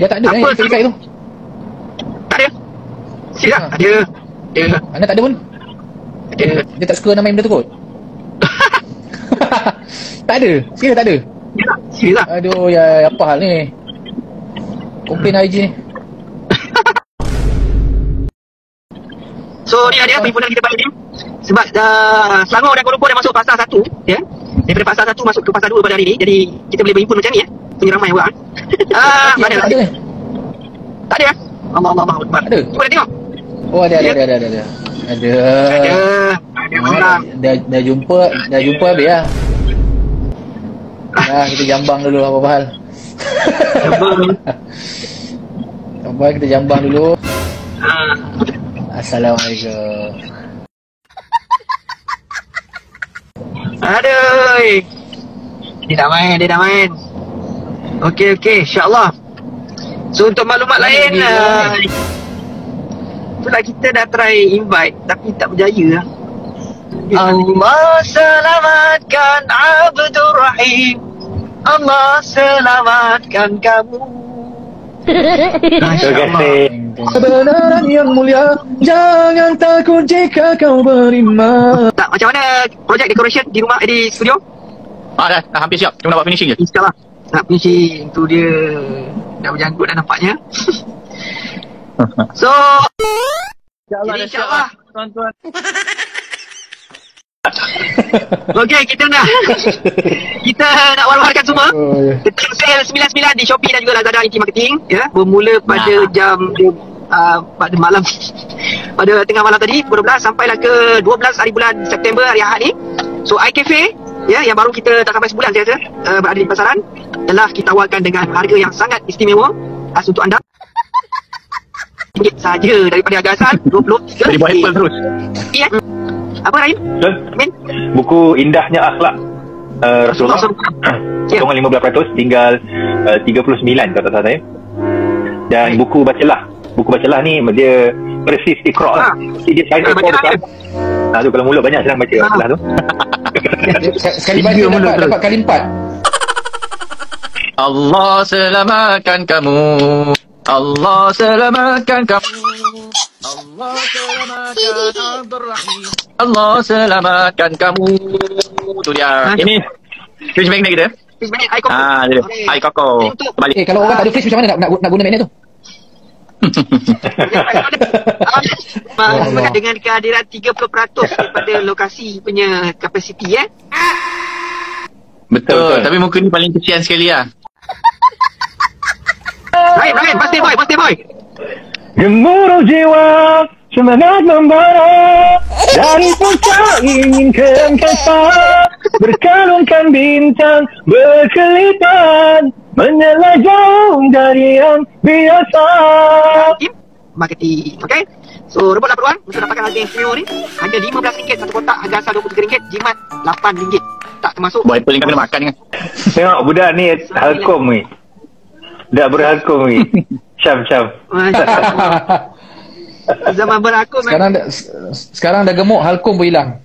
Dah tak ada Apa efek tu. Tak ada. Silap. Ada. Ada. Mana tak ada pun. Ada. Dia tak suka nama benda tu kot. Tak ada. Serius tak ada. Silap. Aduh, ya apa hal ni? Komplain IG ni. So ni ada perhimpunan kita pagi ni. Sebab Selangor dan Kuala Lumpur dah masuk fasa 1, ya. Daripada fasa 1 masuk ke fasa 2 pada hari ni. Jadi kita boleh berhimpun macam ni, ya. Punya ramai orang. Tak ada ni. Tak ada. Allah Akbar. Ada. Cuba dah tengok. Oh, ada. Ada. Ada orang. Dah jumpa habis lah. Kita jambang dulu apa hal. Sabar, kita jambang dulu. Assalamualaikum. Aduh. Dia dah main. Okey, insya-Allah. So untuk maklumat lain, itulah kita dah try invite tapi tak berjaya lah. Allah selamatkan Abdul Rahim. Allah selamatkan kamu. Terima kasih. Kebenaran yang mulia, jangan takut jika kau beriman. Tak, macam mana projek decoration di rumah, di studio? Dah hampir siap. Cuma nak buat finishing je. InsyaAllah. Nak finishing tu dia dah berjanggut dah nampaknya. So InsyaAllah tuan-tuan. Okey, kita nak war-warkan semua. Kita sale 99 di Shopee dan juga Lazada Inti Marketing, ya. Bermula pada pada malam pada tengah malam tadi pukul 12 sampailah ke 12 hari bulan September, hari Ahad ni. So iCafe, ya, yang baru kita tak sampai sebulan saya rasa berada di pasaran, telah kita tawarkan dengan harga yang sangat istimewa khas untuk anda. RM1 saja daripada harga asal 23. Jadi buat Apple terus. Ya. Apa Rahim? Amin. Buku Indahnya Akhlak Rasulullah. Potongan 15% tinggal 39 kalau tak salah saya. Dan buku Bacalah. Buku Bacalah ni dia persis Iqra' lah. Dia saya tu kalau mulut banyak senang baca Bacalah tu. Sekali baca dapat kali 4. Allah selamatkan kamu. Allah selamatkan kamu. Allah selamatkan Abdul Rahim. Allah selamatkan kamu. Tu dia. Ini fridge magnet kita. Fridge magnet Air Koko. Dia. Air Koko. Balik. Kalau orang tak ada fridge macam mana nak guna magnet tu? Dengan kehadiran 30% daripada lokasi punya kapasiti, ya. Betul. Tapi muka ni paling kesian sekali lah. Rahim, pasti boy. Gemuruh jiwa, semangat membara, dari puncak ingin ke angkasa, berkalungkan bintang, berkelipan, menyala jauh dari yang biasa. Tim marketing, okey? So, rebutlah peluang untuk dapatkan harga yang istimewa ni. Hanya RM15 satu kotak, harga asal RM23, jimat RM8. Tak termasuk. Buat Apple ni kena makan kan? Tengok budak ni halkom ni. Dah berhalkom ni. Syam. Zaman berakum. Sekarang dah gemuk, halkom pun hilang.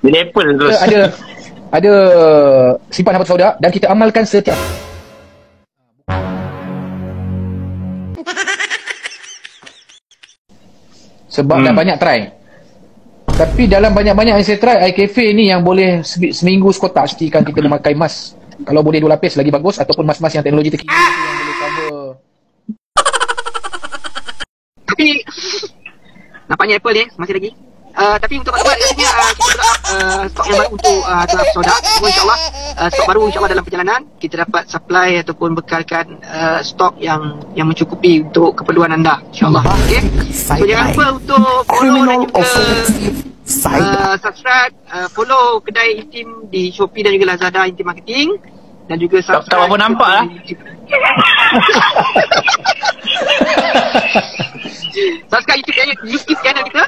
Jadi Apple terus. Ada simpan dapat sauda dan kita amalkan setiap. Sebab dah banyak try. Tapi dalam banyak-banyak yang saya try, iCafe ni yang boleh seminggu sekotak pastikan kita memakai mask. Kalau boleh 2 lapis lagi bagus, ataupun mas-mas yang teknologi terkini yang boleh cover. Tapi nampaknya Apple ni masih lagi. Tapi untuk maklumat kita stok yang baru untuk tuan soda. Semua insyaAllah stok baru insyaAllah dalam perjalanan. Kita dapat supply ataupun bekalkan stok yang mencukupi untuk keperluan anda, insyaAllah. Okay? So jangan lupa untuk follow dan juga subscribe, follow kedai Intim di Shopee dan juga Lazada Intim Marketing, dan juga subscribe. Tak apa nampak lah. Subscribe YouTube channel kita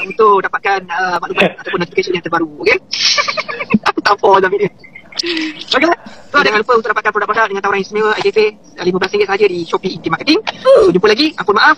untuk dapatkan maklumat ataupun notification yang terbaru. Okay? Aku tak apa dalam ini. Okay. So jangan lupa untuk dapatkan produk-produk dengan tawaran istimewa iCafe RM15 saja di Shopee Intim Marketing. So jumpa lagi. Ampun maaf.